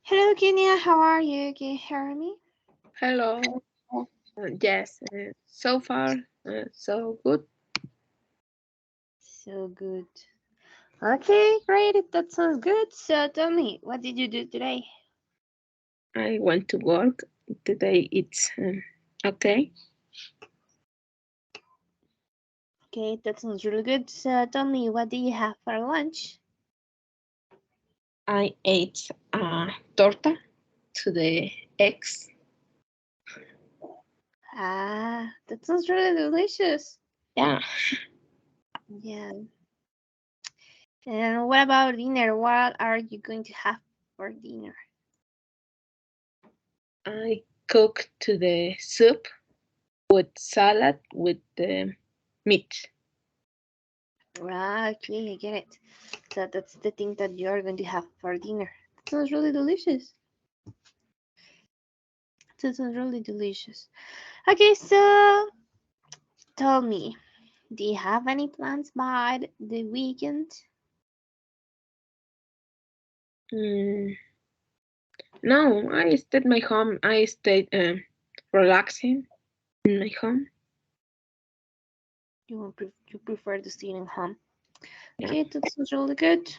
Hello, Kenya. How are you? Can you hear me? Hello. Yes, so far, so good. So good. Okay, great. That sounds good. So tell me, what did you do today? I went to work today. It's okay. Okay, that sounds really good. So tell me, what do you have for lunch? I ate torta to the eggs. Ah, that sounds really delicious. Yeah, Yeah. And what about dinner? What are you going to have for dinner? I cooked to the soup with salad with the meat. Ah, okay, I get it. So that's the thing that you are going to have for dinner. That sounds really delicious. That sounds really delicious. Okay, so tell me, do you have any plans by the weekend? Mm, no, I stayed my home. I stayed relaxing in my home. You prefer to stay in home? Yeah, Okay, that sounds really good.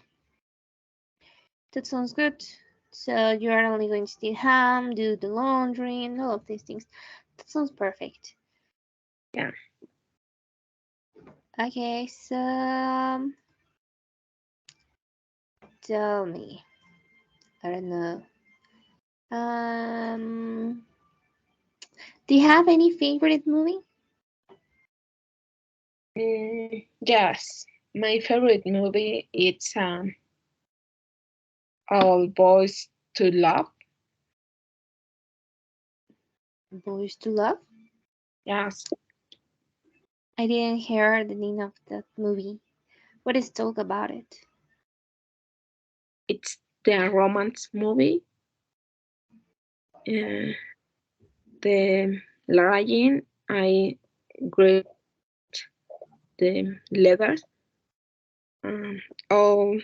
That sounds good. So you are only going to stay home, do the laundry, and all of these things. That sounds perfect. yeah. Okay, so tell me. I don't know. Um, do you have any favorite movie? Yes, my favorite movie it's All Boys to Love. Boys to Love? Yes, I didn't hear the name of that movie. What is talk about it? it's the romance movie. Uh, the lion, I greet the letters, all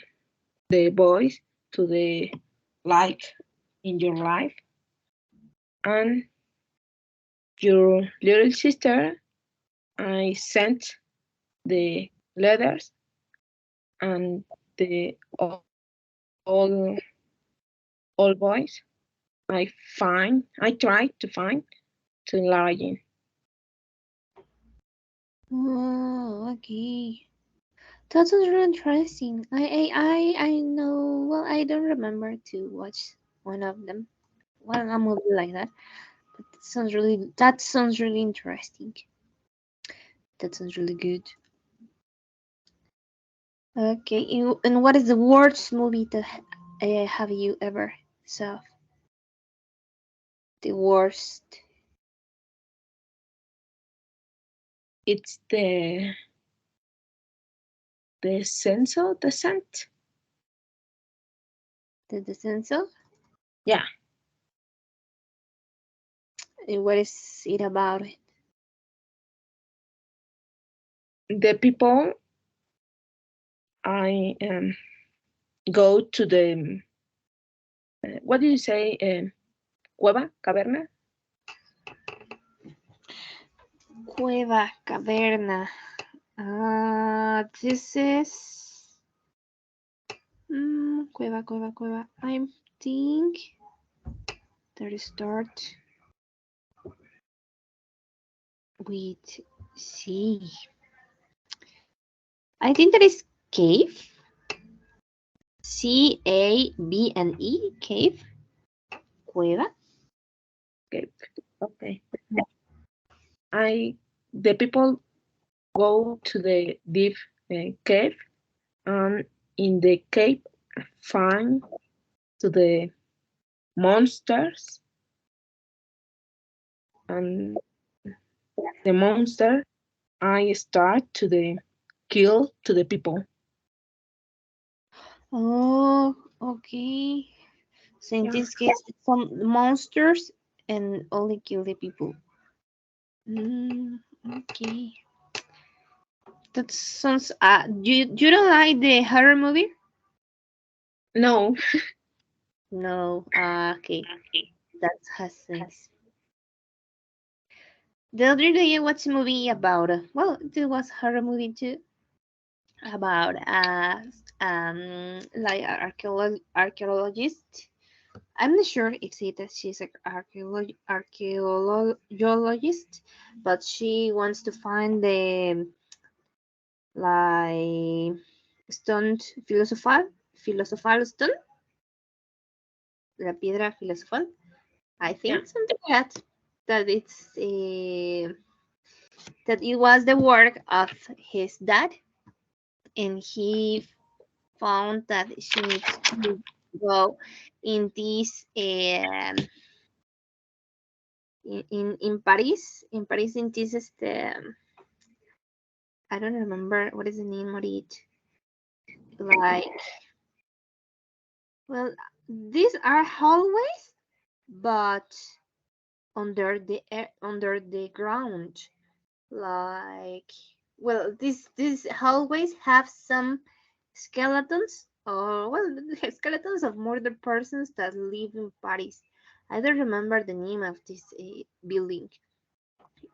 the boys to the like in your life, and your little sister. I sent the letters and the all boys. I tried to find to lion. Oh, okay. That sounds really interesting. I know. Well, I don't remember to watch one of them. Well, a movie like that. But that sounds really interesting. That sounds really good. Okay, and what is the worst movie that have you ever saw? The worst, It's the censo descent. the Descenso. Yeah, What is it about? the people I go to the what do you say? Cueva, caverna. Cueva, caverna. This is cueva. I think that start with C. I think that is cave. Cave. Cave. Cueva. Okay, okay. I the people go to the deep cave, and in the cave find to the monsters, and the monster I start to the kill to the people. Oh, okay. So in Yeah, this case, it's some monsters and only kill the people. Okay. That sounds. You don't like the horror movie? no, No. Okay. That has sense. The other day I watched a movie about, well, it was horror movie too, about like an archaeologist. I'm not sure if it that she's an archaeologist, but she wants to find the like stone philosophical stone, la piedra filosofal. I Yeah. think something like that. That it's that it was the work of his dad, and he found that she needs to go in this in Paris in this I don't remember what is the name of it. Like, well, these are hallways, but under the ground. Like, well, these hallways have some skeletons, or well, skeletons of murdered persons that live in Paris. I don't remember the name of this building,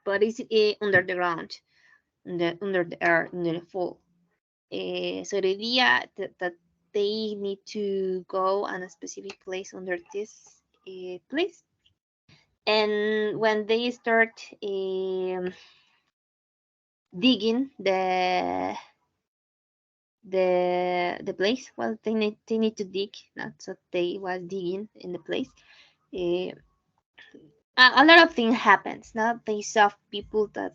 but it's under the ground, under the earth, under the fall. So the idea that they need to go on a specific place under this place, and when they start digging the place, well, they need to dig, not so they was digging in the place. Uh, a lot of things happens. Now they saw people that,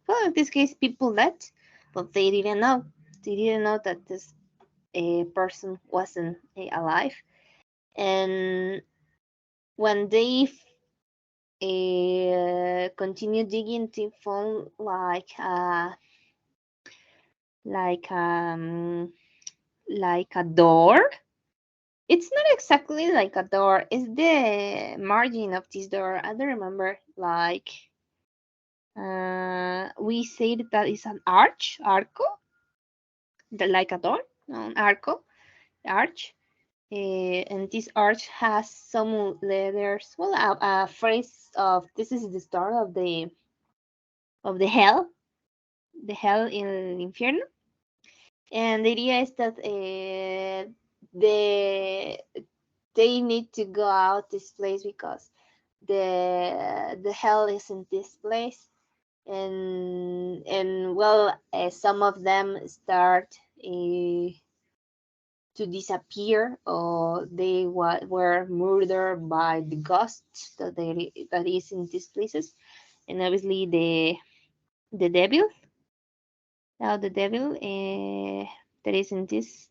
well, in this case, people that, but they didn't know. They didn't know that this person wasn't alive. And when they continue digging, they found like um like a door. It's not exactly like a door. It's the margin of this door. I don't remember. Like, we said that it's an arco, like a door, no, an arch. And this arch has some letters. Well, a phrase of this is the start of the hell, the hell in el infierno. And the idea is that the they need to go out this place because the hell is in this place, and well, some of them start to disappear, or they were murdered by the ghosts that is in these places. And obviously the devil, now the devil that is in this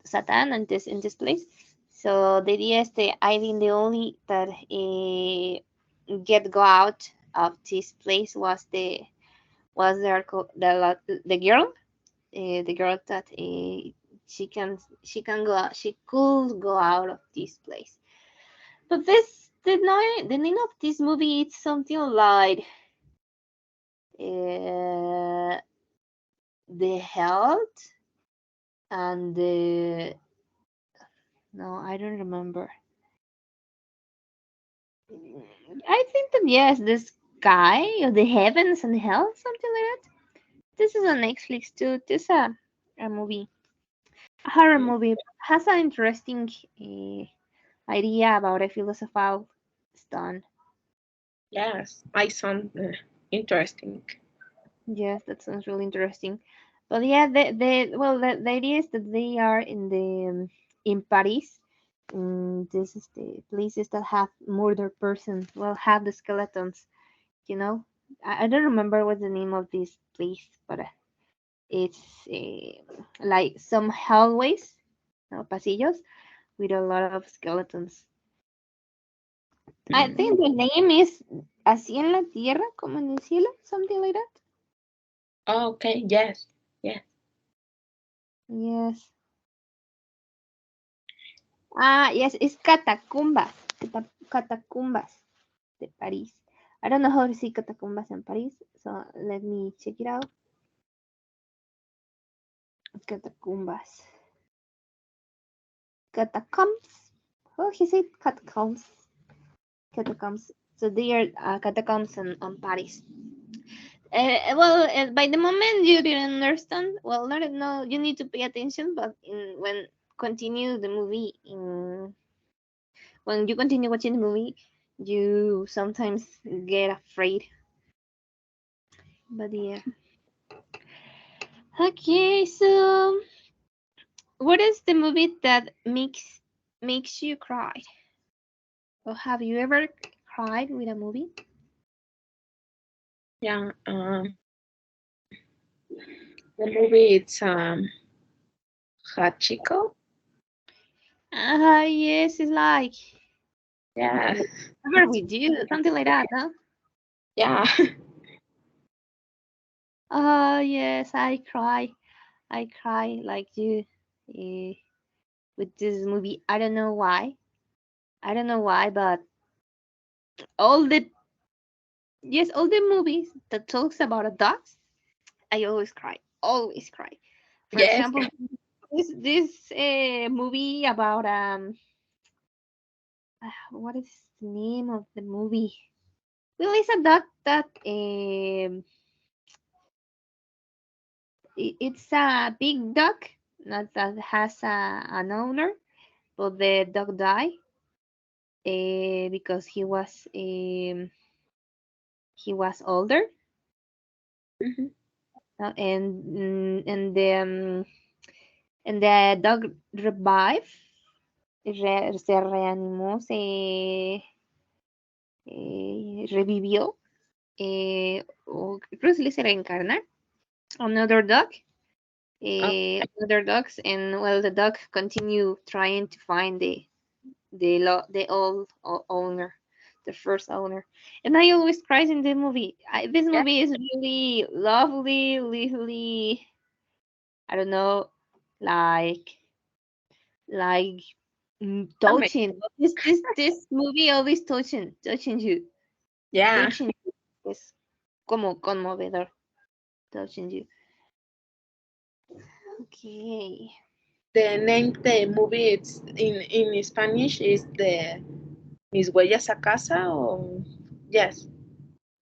Satan and this in this place. So the idea is the I think the only that get go out of this place was the girl, the girl that she could go out of this place. But the name of this movie it's something like the health and the no, I don't remember. I think that yes, the sky or the heavens and hell, something like that. This is on Netflix too. This is a movie, a horror Mm. movie. Has an interesting idea about a philosophical stone. Yes, I sound interesting. Yes, that sounds really interesting. But yeah, the idea is that they are in Paris. This is the places that have murdered persons. Well, have the skeletons. You know, I don't remember what the name of this place, but it's like some hallways, no, pasillos with a lot of skeletons. I think Mm. the name is Así en la tierra, como en el cielo, something like that. Okay, yes, yes. Yes. Yes, it's catacumbas. Catacumbas de Paris. I don't know how to say catacumbas in Paris, so let me check it out. Catacumbas. catacombs. Oh, he said catacombs. Catacombs. So they are catacombs on Paris. By the moment you didn't understand, well, not no, you need to pay attention. But when continue the movie, when you continue watching the movie, you sometimes get afraid. But yeah. Okay, so what is the movie that makes you cry? Or have you ever cried with a movie? Yeah. The movie it's Hachiko. Yes, it's like Yeah. ever with you, something like that, no? Yeah. Yes, I cry like you eh, with this movie. I don't know why. I don't know why, but all the yes, all the movies that talks about a dog, I always cry. Always cry. For Yes. example, this movie about what is the name of the movie? Well, it's a dog that it's a big dog, not that has an owner, but the dog died because he was older, Mhm. and the dog revived, se reanimó, revivió, o creo que se dice reencarnar, another dog, Oh, other dogs, and well, the dog continue trying to find the old owner, the first owner. And I always cry in the movie. This yeah. movie is really lovely, really, I don't know, like like Charming. touching. This movie always touching you, Yeah. touching you. Es como conmovedor, touching you. Okay. The name the movie it's in Spanish is the Mis huellas a casa or yes.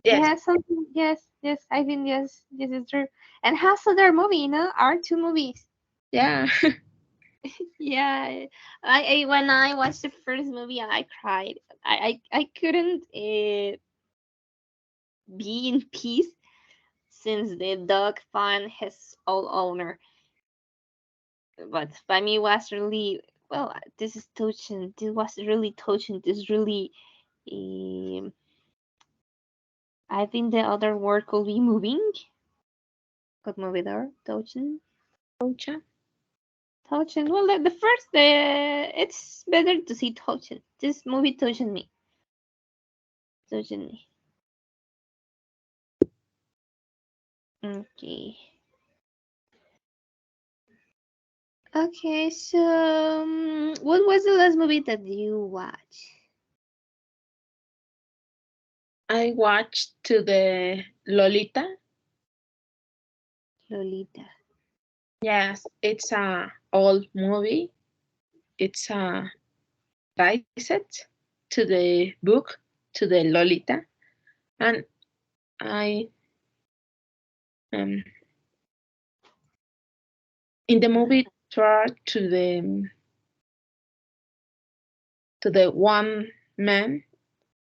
Yes. Yes, something. Yes, yes. I think yes, it's true. And has other movie, are two movies. Yeah. Yeah, I when I watched the first movie, I cried. I couldn't be in peace since the dog found his old owner. But by me was really well. This is touching. This was really touching. This really. Um, I think the other word could be moving. Could move it or touching. Ocha. Touching. Well, the first, it's better to see touching. This movie touching me. Touching me. Okay. Okay, so what was the last movie that you watched? I watched to the Lolita. Lolita. Yes, it's a old movie. It's a based to the book to the Lolita, and I um in the movie try to the one man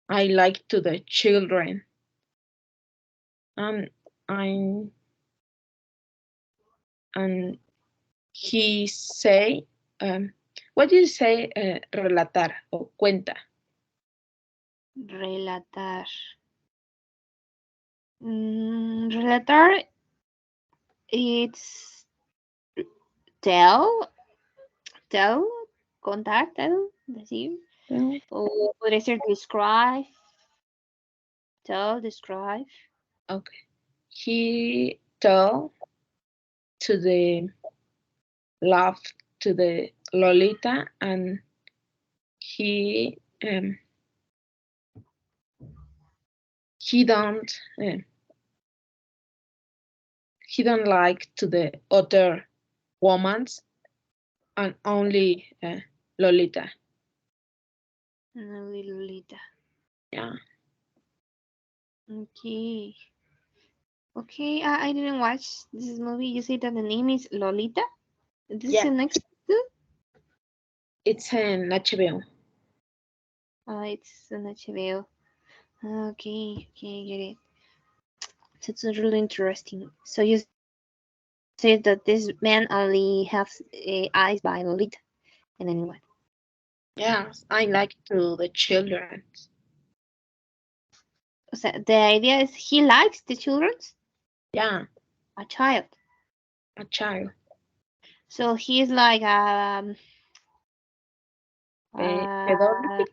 I like to the children, and I and he say what do you say relatar o cuenta. Relatar. Relatar. It's tell, tell, contar, tell, decir. Well, O podría ser describe, tell, describe. okay, he told to the love to the Lolita, and he he don't uh, he don't like to the other woman's and only Lolita. No, Lolita. Yeah. Okay. Okay, I didn't watch this movie. You say that the name is Lolita? This is Yeah. the next two? It's an HBO. It's an HBO. Okay, okay, get it. That's really interesting. So you said that this man only has eyes by Lolita, and then what? Yes, I like to the children. So the idea is he likes the children's Yeah, a child. a child. So he's like Pedophilia. uh,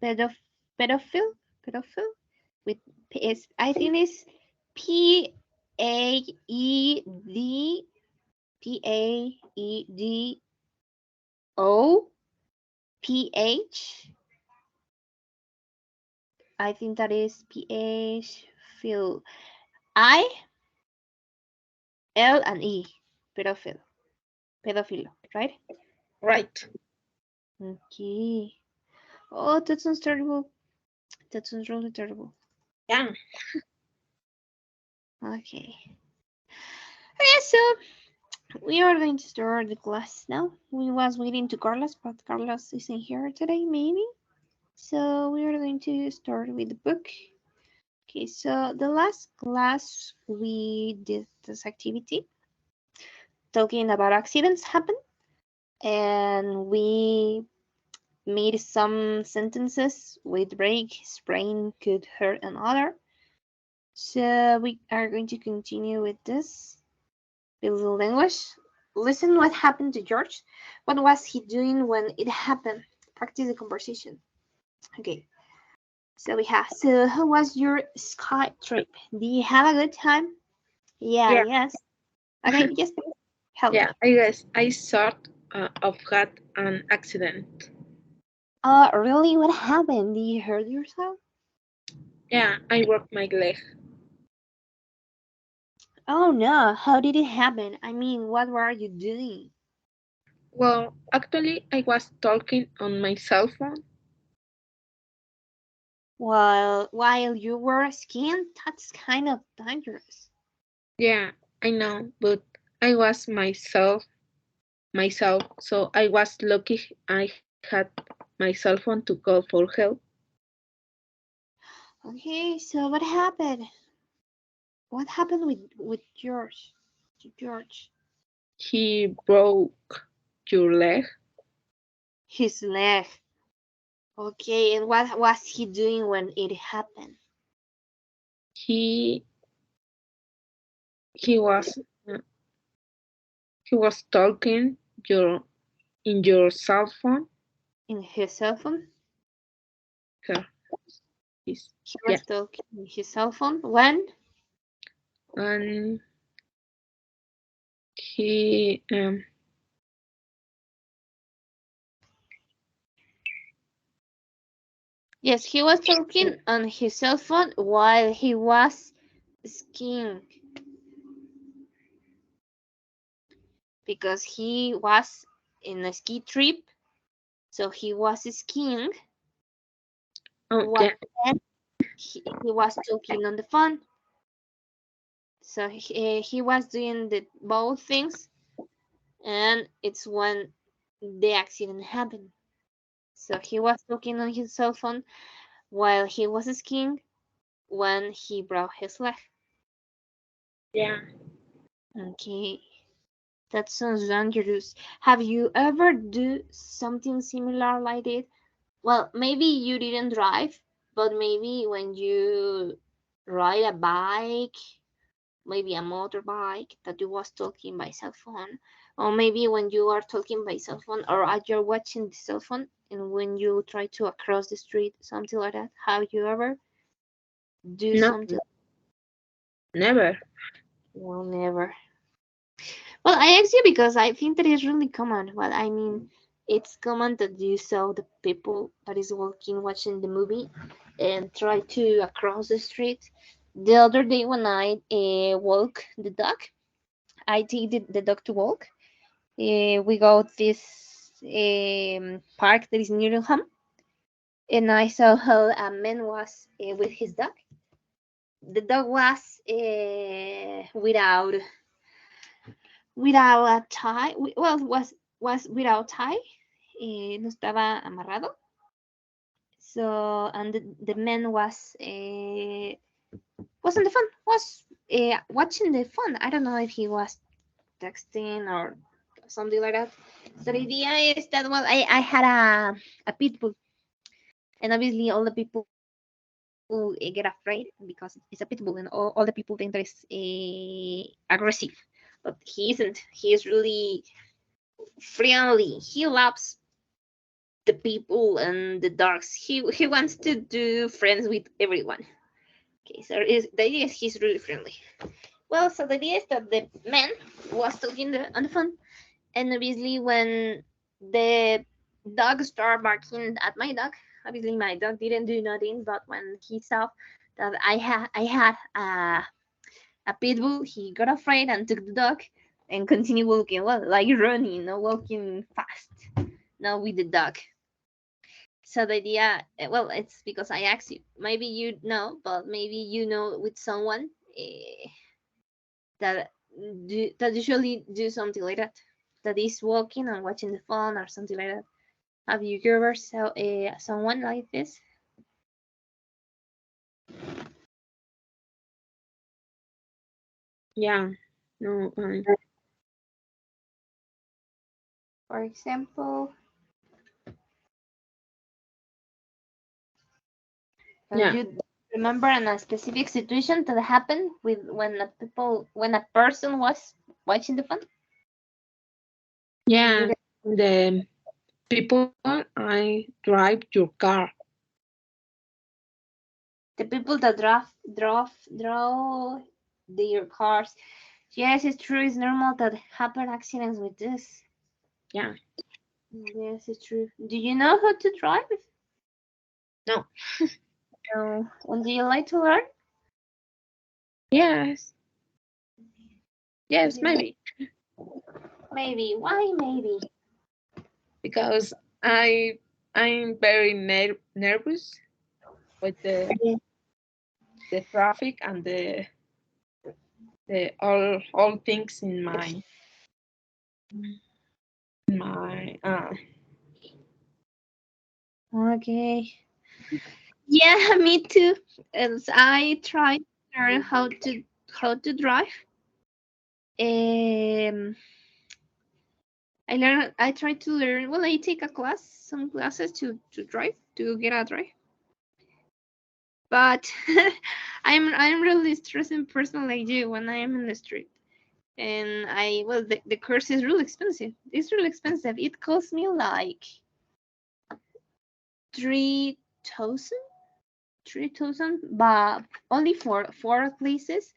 Pedo, pedophile, pedophile with is I think it's Paed Paedoph. I think that is PH Phil I L and E pedophile pedophile, right? right. Okay. Oh, that sounds terrible. That sounds really terrible. Yeah. Okay. Okay, so we are going to start the class now. We was waiting to Carlos, but Carlos isn't here today, maybe. So we are going to start with the book. Okay, so the last class we did this activity talking about accidents happen, and we made some sentences with break, sprain, could hurt, and other. So we are going to continue with this. Build the language. Listen what happened to George. What was he doing when it happened? Practice the conversation. Okay. So we have. So how was your sky trip? Did you have a good time? Yeah. Yeah. Yes. Okay. Yes. Please. Help Yeah. me. I guess I sort of had an accident. Really? What happened? Did you hurt yourself? Yeah, I broke my leg. Oh no. How did it happen? I mean, what were you doing? Well, actually, I was talking on my cell phone. While you were skiing, that's kind of dangerous. Yeah, I know, but I was myself, so I was lucky I had my cell phone to call for help. Okay, so what happened? What happened with George? To George, He broke your leg. his leg. Okay, and what was he doing when it happened? He he was uh, he was talking your in your cell phone. In his cell phone? Her, his, He yeah, was talking in his cell phone when? and he Yes, he was talking on his cell phone while he was skiing because he was in a ski trip. So he was skiing oh while yeah, he was talking on the phone. So he was doing the both things, and it's when the accident happened. So he was talking on his cell phone while he was skiing when he broke his leg. yeah. Okay, that sounds dangerous. Have you ever do something similar like it? Well, maybe you didn't drive, but maybe when you ride a bike, maybe a motorbike that you was talking by cell phone, or maybe when you are talking by cell phone or you're watching the cell phone and when you try to cross the street, something like that. Have you ever do No, something? never. Well, never. Well, I ask you because I think that is really common. Well, I mean, it's common that you saw the people that is walking, watching the movie, and try to cross the street. The other day when I walk the dog, I take the dog to walk, We go to this park that is near home, and I saw how a man was with his dog. The dog was without a tie. Well, was without tie. No estaba amarrado. So and the man was on the phone. Was watching the phone. I don't know if he was texting or something like that. So the idea is that well, I had a pit bull, and obviously all the people get afraid because it's a pit bull, and all the people think that is aggressive, but he isn't. He is really friendly. He loves the people and the dogs. He wants to do friends with everyone. Okay, so the idea is he's really friendly. Well, so the idea is that the man was talking on the phone, and obviously when the dog started barking at my dog, obviously my dog didn't do nothing, but when he saw that I had a pit bull, he got afraid and took the dog and continued walking, well, like running, not walking fast, not with the dog. So the idea, well, it's because I asked you. Maybe you know, but maybe you know with someone that that usually do something like that. That is walking and watching the phone or something like that. Have you ever saw someone like this? Yeah. No. For example, Yeah. you remember in a specific situation that happened with when a person was watching the phone? Did you Yeah. get The people I drive your car. the people that drove their cars? Yes, it's true. It's normal that happen accidents with this. Yeah. Yes, it's true. Do you know how to drive? No. No. And do you like to learn? Yes. Would Yes. you like? Maybe Maybe. Why maybe? because I'm very nervous with the traffic and the all things in my Okay. Yeah, me too. As I try to learn how to drive. I try to learn. Well, I take a class, some classes to drive to get a drive. But I'm really stressing person like you when I am in the street. And the course is really expensive. It's really expensive. It costs me like 3,000, 3,000, but only for 4 classes.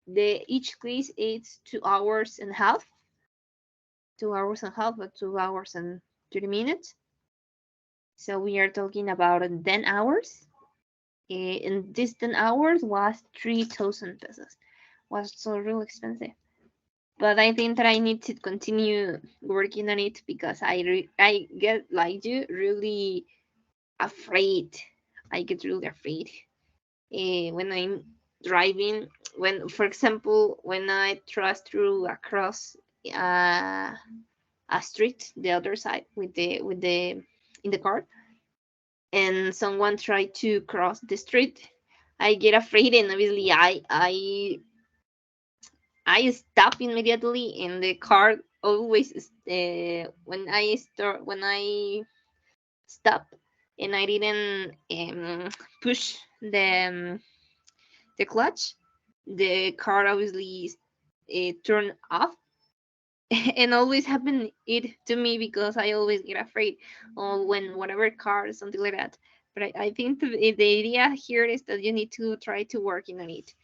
The each class is 2 hours and a half, 2 hours and a half, but 2 hours and 30 minutes. So we are talking about 10 hours. And this 10 hours was 3,000 pesos. Was so really expensive. But I think that I need to continue working on it because I get like you really afraid. I get really afraid when I'm driving. When, for example, when I trust through across uh, a street, the other side with the in the car, and someone try to cross the street, I get afraid, and obviously I stop immediately, and the car always when I stop, and I didn't push the clutch, the car obviously turned off. And always happen it to me because I always get afraid or when whatever car or something like that. But I think the idea here is that you need to try to work in on it.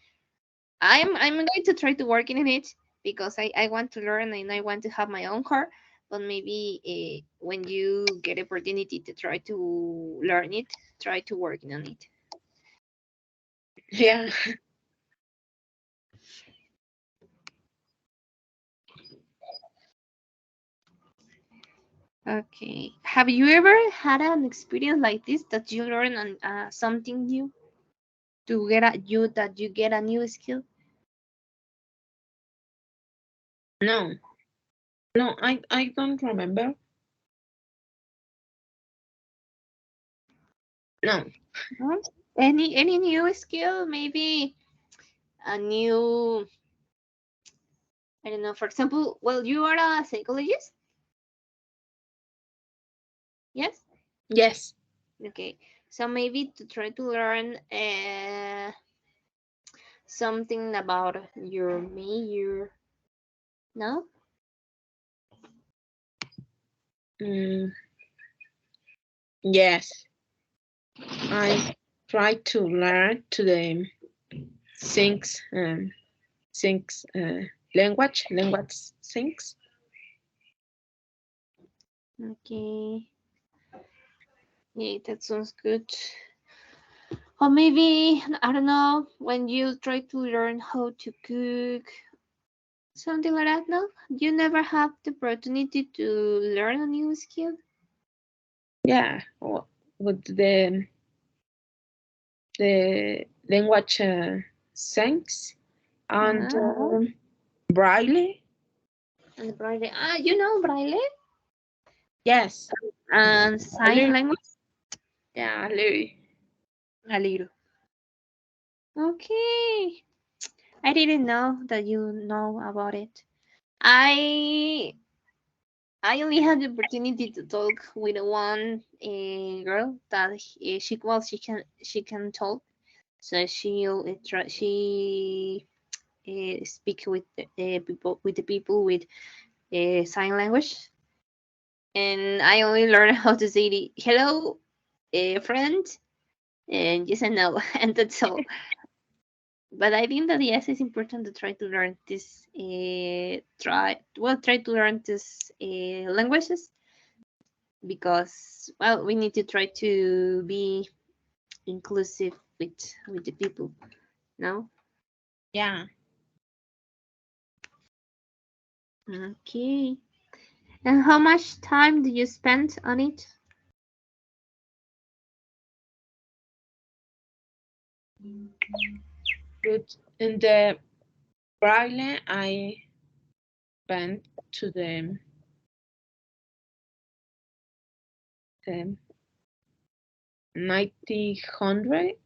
I'm going to try to work in it because I want to learn and I want to have my own car. But maybe when you get opportunity to try to learn it, try to work on it. yeah. Okay. Have you ever had an experience like this that you learn something new to get a new skill? No, no, I don't remember. No. No? Any new skill? Maybe a new, I don't know. For example, well, you are a psychologist. Yes. Yes. Okay. So maybe to try to learn something about your major. No. Mm, yes. I try to learn to the things things language things. Okay. Yeah, that sounds good. Or maybe, I don't know, when you try to learn how to cook, something like that, no? You never have the opportunity to learn a new skill? Yeah. With the language things and Uh-huh. braille. And Braille. Ah, you know Braille? Yes. And A sign little. language? Yeah, a little. A little. Okay. I didn't know that you know about it. I I only had the opportunity to talk with one girl that she can talk, so she speak with the people with sign language, and I only learned how to say the hello, friend, and yes and no, and that's all. But I think that yes, it's important to try to learn this. Try to learn these languages because well, we need to try to be inclusive with the people. No. Yeah. Okay. And how much time do you spend on it? But in the braille, I went to the 90 hundred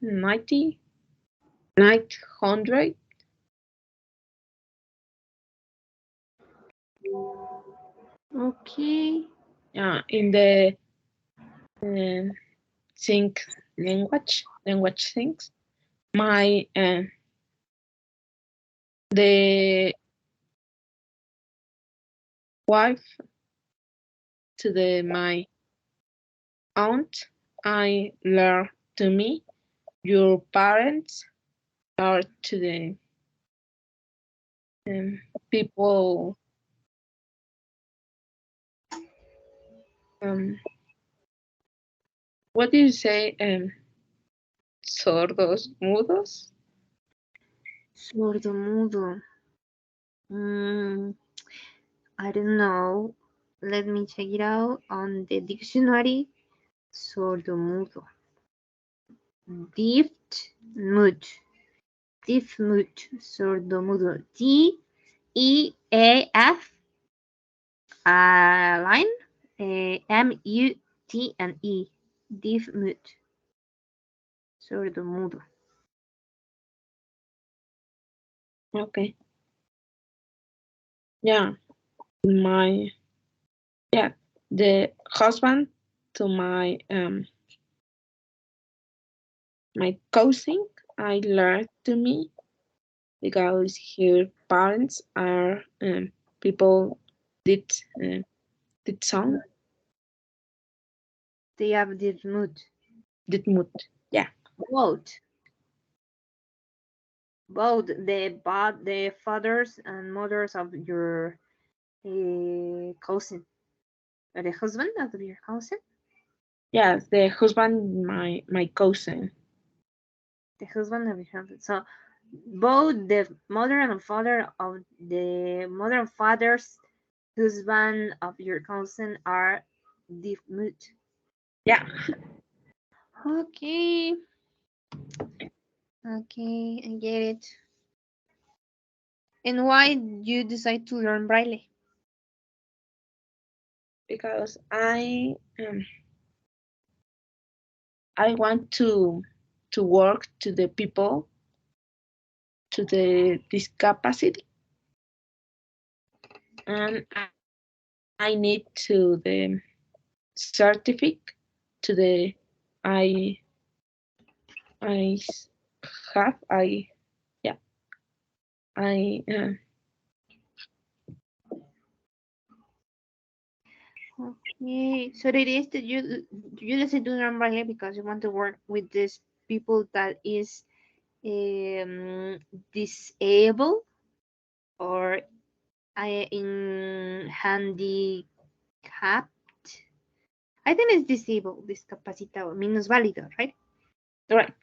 900. Okay. Yeah, in the um, think language things. My the wife to the my aunt, I learned to me. Your parents are to the um, people. Um, what do you say? Sordos, mudos. Sordo mudo. Mm, I don't know. Let me check it out on the dictionary. Sordo mudo. Dift mute. Dift mute. Sordo mudo. DEAF line. MUT and E. Diff mute. Sordo mudo. Okay. Yeah, my yeah, the husband to my cousin. I learned to me because her parents are people did did song They have diff mute. did mood. Yeah. Both. Both the fathers and mothers of your cousin. The husband of your cousin. Yes, the husband my cousin. The husband of your cousin. So both the mother and father of the mother and father's husband of your cousin are deep mood. Yeah, Okay, okay, I get it. And why you decide to learn Braille? because I want to work to the people to the discapacity, and I need to the certificate to the I I have yeah I Okay, so it is that you decide to learn Braille because you want to work with these people that is um, disabled or in handicapped. I think it's disabled, discapacitado, minusválido, right? right.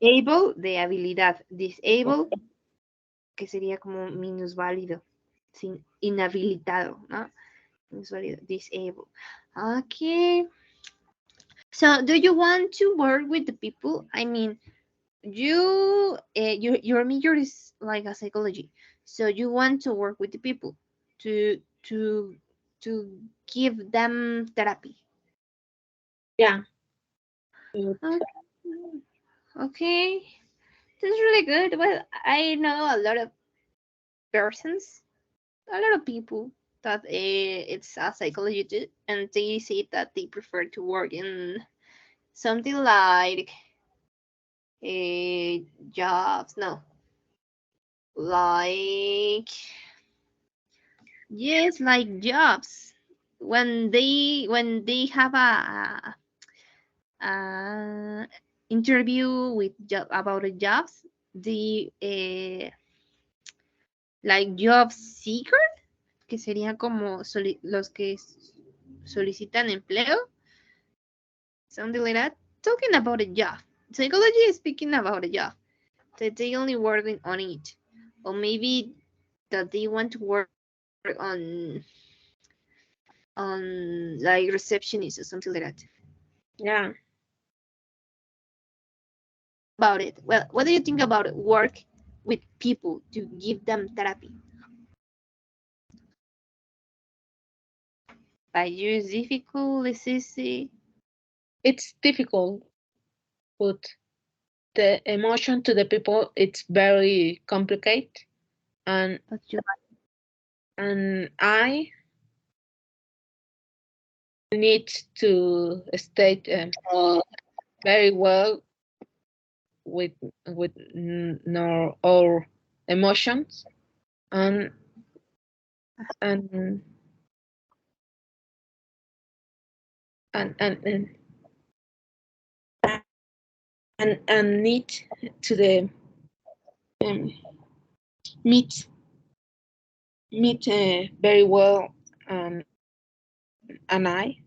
Able de habilidad, disable, que sería como minusválido, sin inhabilitado, ¿no? Minusválido, disable. Okay. So, do you want to work with the people? I mean, your major is like a psychology, so you want to work with the people to to to give them therapy. Yeah, good. Okay, okay. That's really good. Well, I know a lot of persons, a lot of people that it's a psychology too, and they say that they prefer to work in something like uh, jobs. No, like yes, like jobs. When they have a interview with job about a jobs, the like job seeker, que sería como los que solicitan empleo, something like that. Talking about a job. Psychology is speaking about a job that they only working on it, or maybe that they want to work on like receptionist or something like that. Yeah, What do you think about it? Well, what do you think about work with people to give them therapy? Like, use difficult, is easy, it's difficult, but the emotion to the people it's very complicated, and but you I need to state very well with no our emotions, and and and and need to the um, meet meet very well, and I,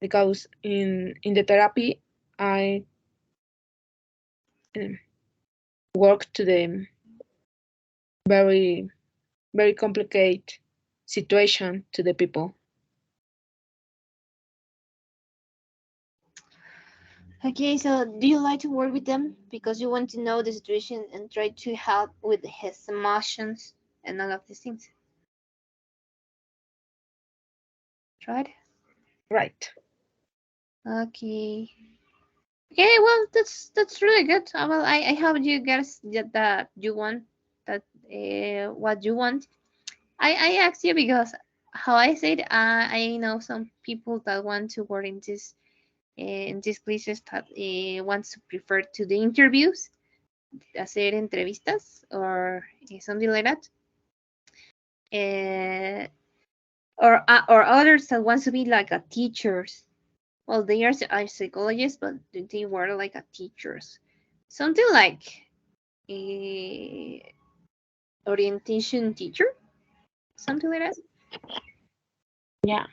because in the therapy I um, work to the very very complicated situation to the people. Okay, so do you like to work with them because you want to know the situation and try to help with his emotions and all of these things, right? Right. Okay. Okay, well, that's really good. Well, I hope you guys get that you want that what you want. I asked you because how I said I know some people that want to work in these places that wants to prefer to the interviews, hacer entrevistas or something like that. Uh, or others that wants to be like a teachers. Well, they are psychologists, but they work like a teachers. Something like a orientation teacher, something like that. Yeah.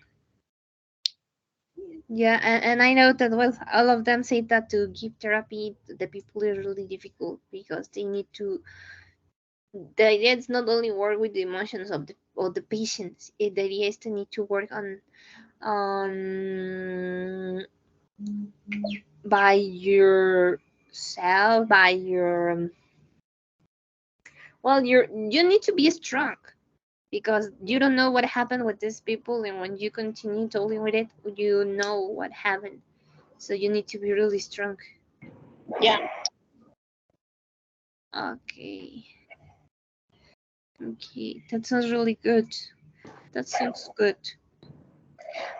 Yeah, and I know that well, all of them say that to give therapy to the people is really difficult because they need to. The idea is not only work with the emotions of the patients. The idea is to need to work um, by yourself, by your well, you need to be strong because you don't know what happened with these people, and when you continue talking with it, you know what happened. So you need to be really strong. Yeah. Okay. Okay, that sounds really good. That sounds good.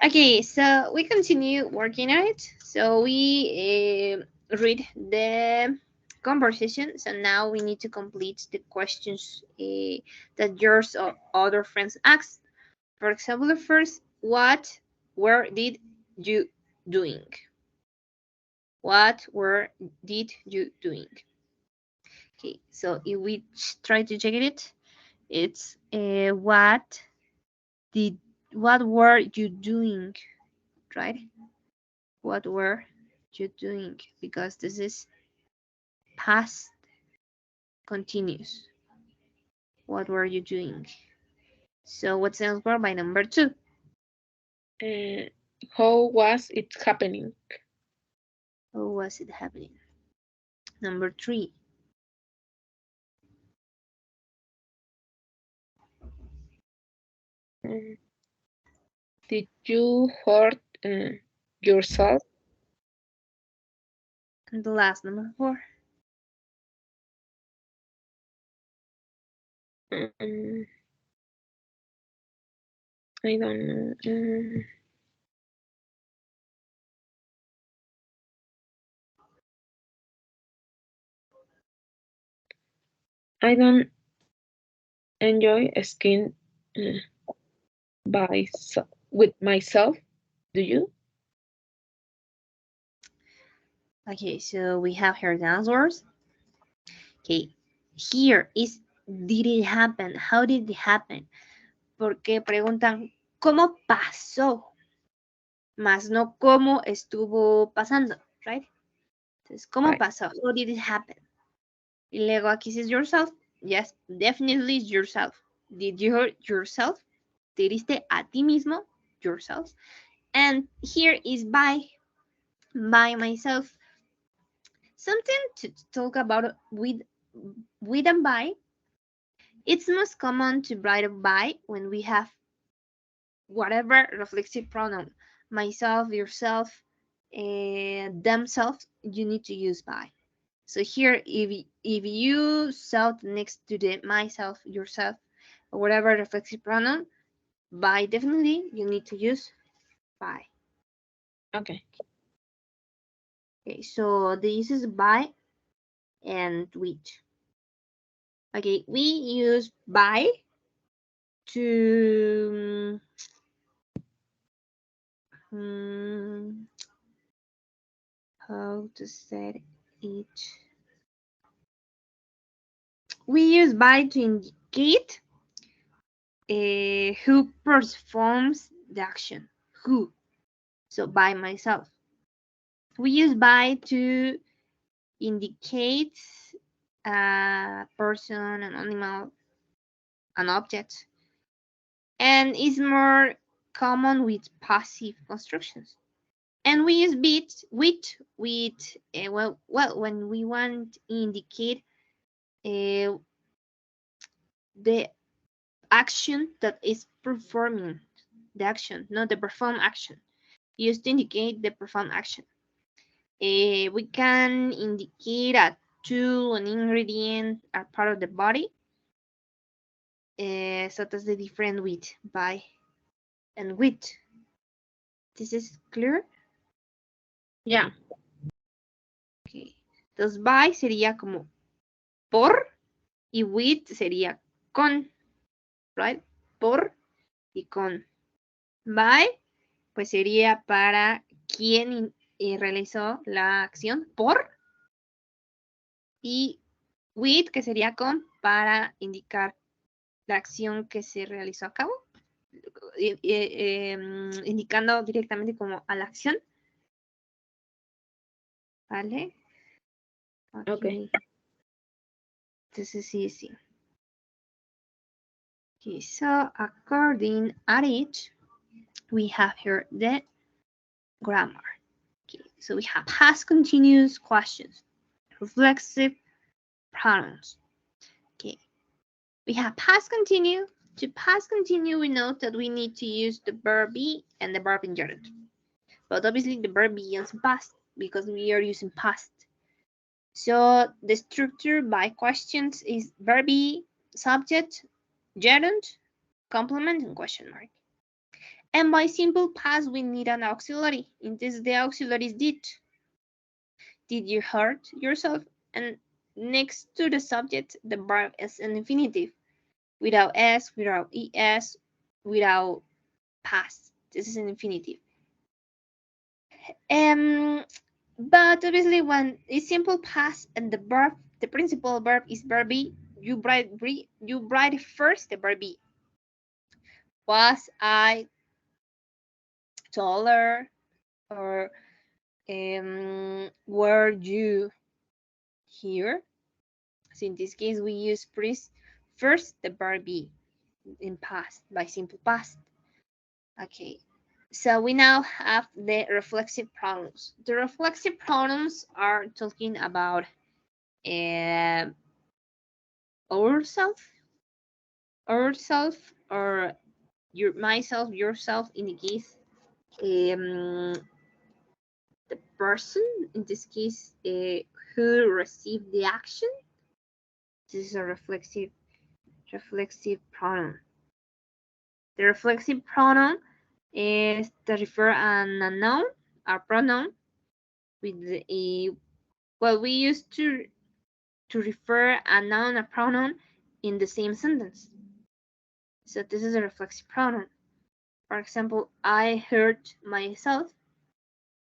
Okay, so we continue working on it. So we read the conversation. So now we need to complete the questions that yours or other friends asked. For example, the first, what were did you doing? What were did you doing? Okay, so if we try to check it, it's did what were you doing, right? What were you doing? Because this is past continuous. What were you doing? So what's the answer by number two? Uh, how was it happening? How was it happening? Number three. Mm, did you hurt yourself? And the last, number four. Um, I don't know. I don't enjoy skiing uh, with myself. Do you? Okay, so we have here the answers. Okay, here is did it happen? How did it happen? Porque preguntan cómo pasó, más no cómo estuvo pasando, right? Entonces, ¿cómo Right. pasó? How did it happen? Y luego aquí says yourself. Yes, definitely yourself. Did you hurt yourself? ¿Te heriste a ti mismo? Yourself. And here is by myself. Something to talk about with and by. It's most common to write by when we have whatever reflexive pronoun. Myself, yourself, themselves, you need to use by. So here, if you self next to the myself, yourself, or whatever reflexive pronoun, by definitely you need to use by. Okay. Okay, so the uses by and with. Okay, we use by to um, how to say it. We use by to indicate who performs the action. Who? So by myself. We use by to indicate a person, an animal, an object, and is more common with passive constructions. And we use with when we want to indicate uh, the action that is performing the action, not the perform action. Used to indicate the perform action. We can indicate a tool, an ingredient, a part of the body. So that's the difference with by and with. This is clear? Yeah. Okay. Entonces, by sería como por y with sería con, right? Por y con. By, pues sería para quien realizó la acción por y with, que sería con, para indicar la acción que se realizó a cabo, indicando directamente como a la acción. ¿Vale? Okay. Ok. Entonces sí, sí. Okay, so according at it, we have here the grammar. Okay, so we have past continuous questions, reflexive pronouns. Okay, we have past continue. To past continue, we know that we need to use the verb be and the verb in gerund. But obviously the verb be is past because we are using past. So the structure by questions is verb be, subject, gerund, complement, and question mark. And by simple past, we need an auxiliary. In this, the auxiliary is did. Did you hurt yourself? And next to the subject, the verb is an infinitive without s, without es, without past. This is an infinitive. Um, but obviously, when it's simple past and the verb, the principal verb is verb be, you write first the verb be. Was I taller, or were you here? So in this case, we use first the verb be in past by simple past. Okay. So we now have the reflexive pronouns. The reflexive pronouns are talking about uh, ourself, ourself, or your myself, yourself. In the case, um, the person. In this case, who received the action. This is a reflexive pronoun. The reflexive pronoun is to refer a noun, a pronoun with a well, we use to refer a noun, a pronoun in the same sentence. So this is a reflexive pronoun. For example, I hurt myself.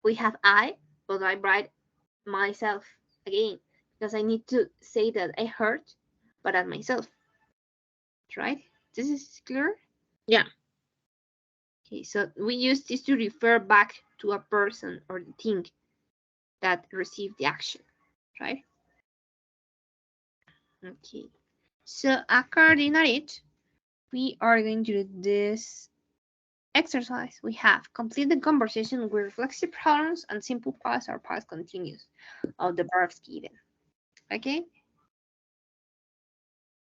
We have I, but I write myself again because I need to say that I hurt, but at myself. Right? This is clear. Yeah. Okay, so we use this to refer back to a person or the thing that received the action, right? Okay, so according to it, we are going to do this exercise. We have complete the conversation with reflexive pronouns and simple past or past continuous of the verbs given. Okay,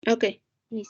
Okay. easy.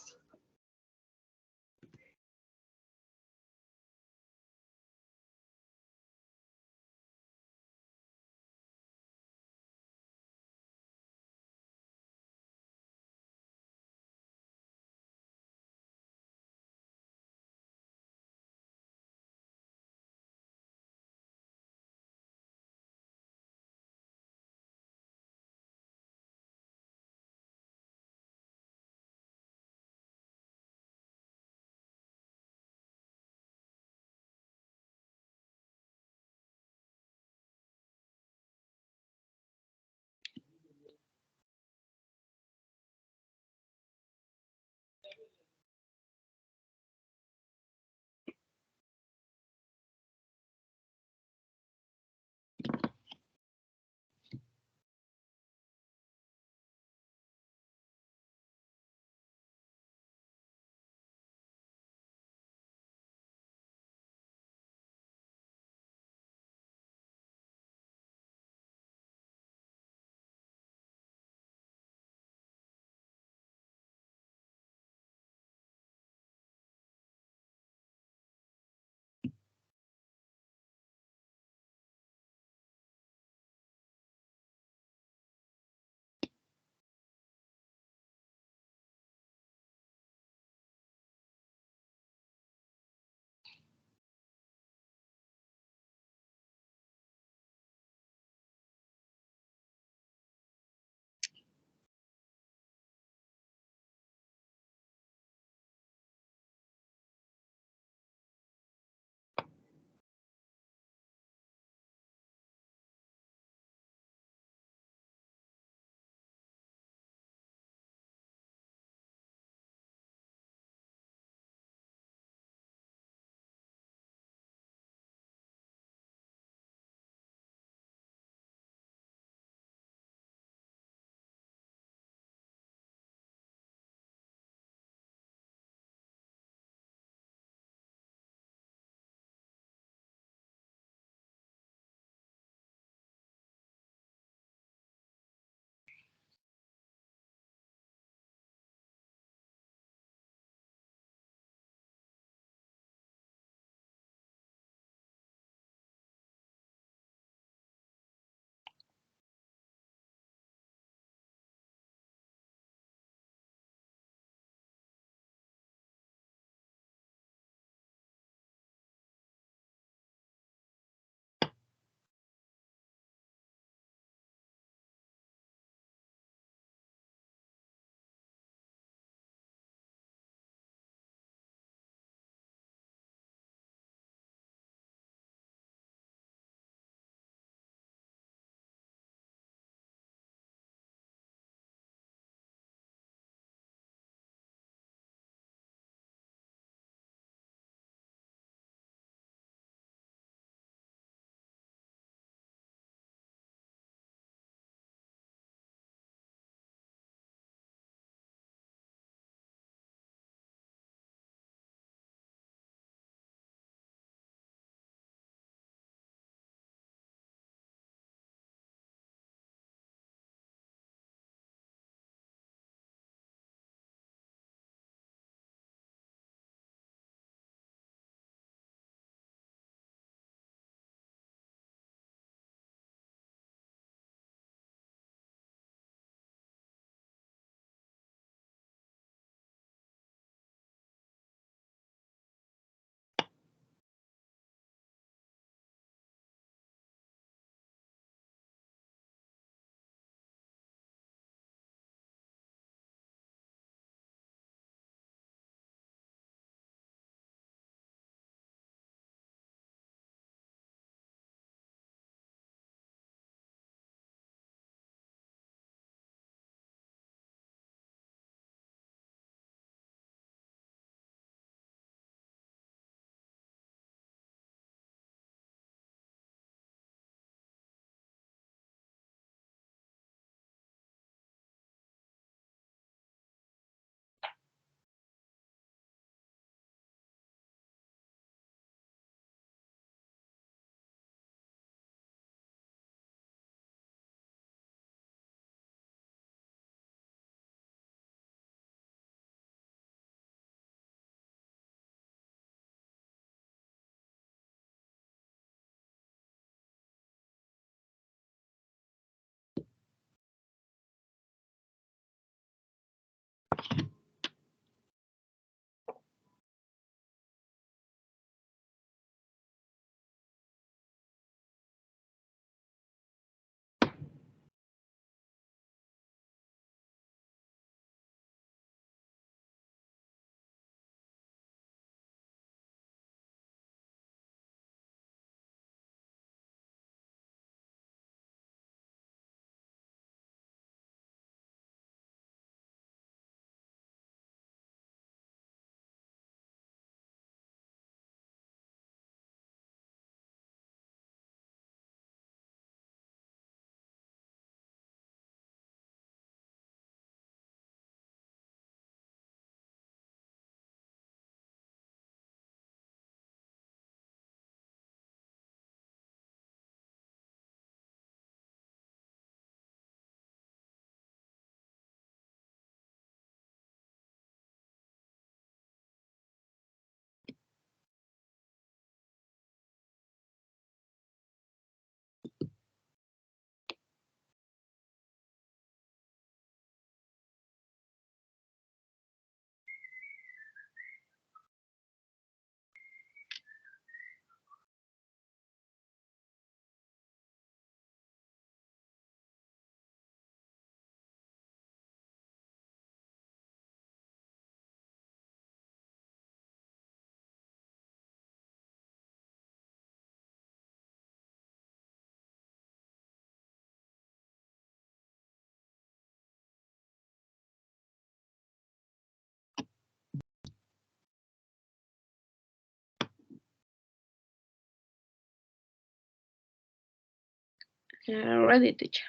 Ready, teacher.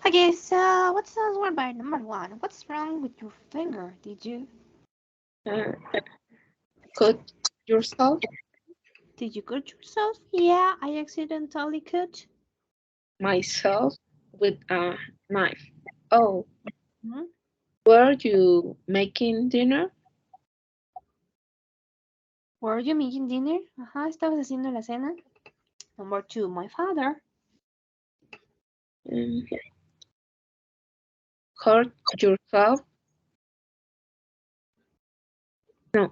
Okay, so what's the word by number one? What's wrong with your finger? Uh, cut yourself. Did you cut yourself? Yeah, I accidentally cut. Myself with a knife. Oh, Hmm? were you making dinner? Were you making dinner? Ajá, estabas haciendo la cena. Number two, my father. Um, hurt yourself? No,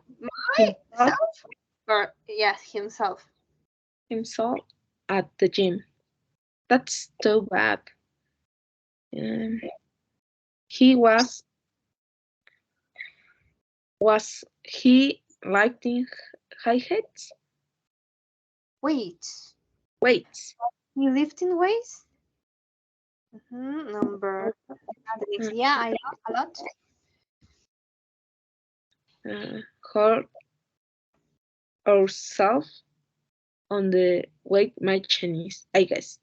himself, Myself? Or yes, himself. himself at the gym. That's so bad. Um, he was he lifting high heights? Wait, Weights. you lifting weights? Number six. Uh, Yeah, I laugh a lot. hurt ourselves on the weight machines, I guess.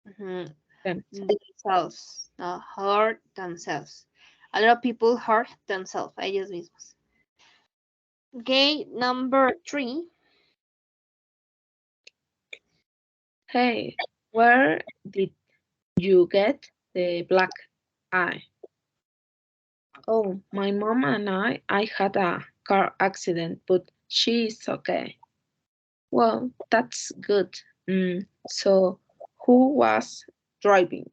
Mm-hmm. Them. Themselves, not hurt themselves. A lot of people hurt themselves, ellos mismos. Okay, number three. Hey, where did you get the black eye? Oh, my mom and I had a car accident, but she's okay. Well, that's good. So, who was driving?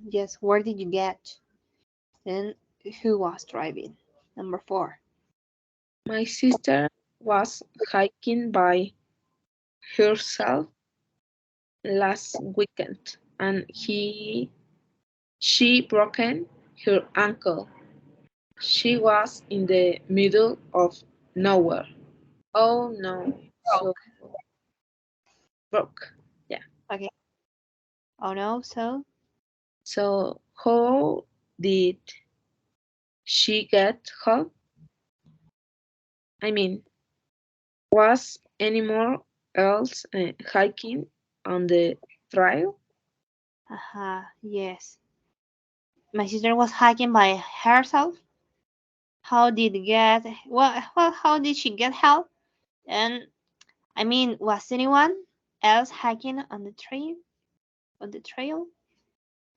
Yes, where did you get? Then who was driving? Number four. My sister was hiking by herself last weekend, and she broken her ankle. She was in the middle of nowhere. Oh no, so Broke. broke. Yeah. Okay. Oh no, so? So how did she get help? I mean, was anyone else hiking on the trail? Yes. My sister was hiking by herself. How did get well how did she get help? And I mean, was anyone else hiking on the trail?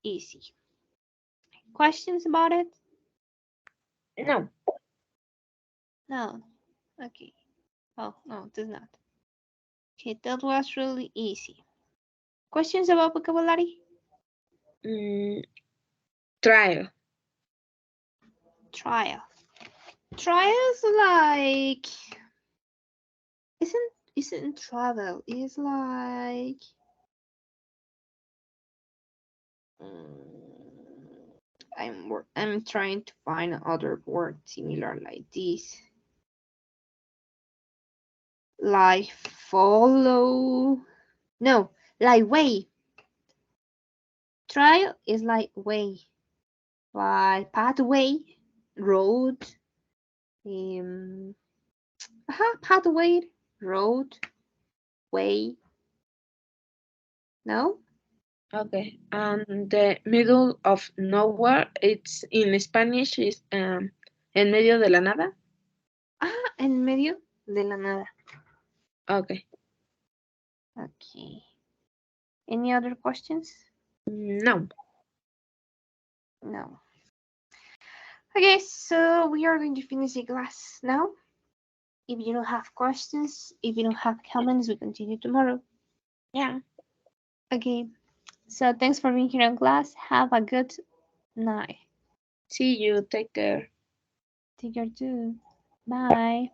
Easy. Questions about it? No. No. Okay. Oh no, it does not. Okay, that was really easy. Questions about vocabulary? Mm, trial. Trial. Trials like isn't travel. It's like I'm trying to find other word similar like this. Like follow. No, like way. Trial is like way. Like pathway, road, um, pathway, road, way. No? Okay. And the middle of nowhere, it's in Spanish is en medio de la nada. En medio de la nada. Okay. Okay. Any other questions? No. No. Okay, so we are going to finish the class now. If you don't have questions, if you don't have comments, we continue tomorrow. Yeah. Okay, so thanks for being here in class. Have a good night. See you. Take care. Take care too. Bye.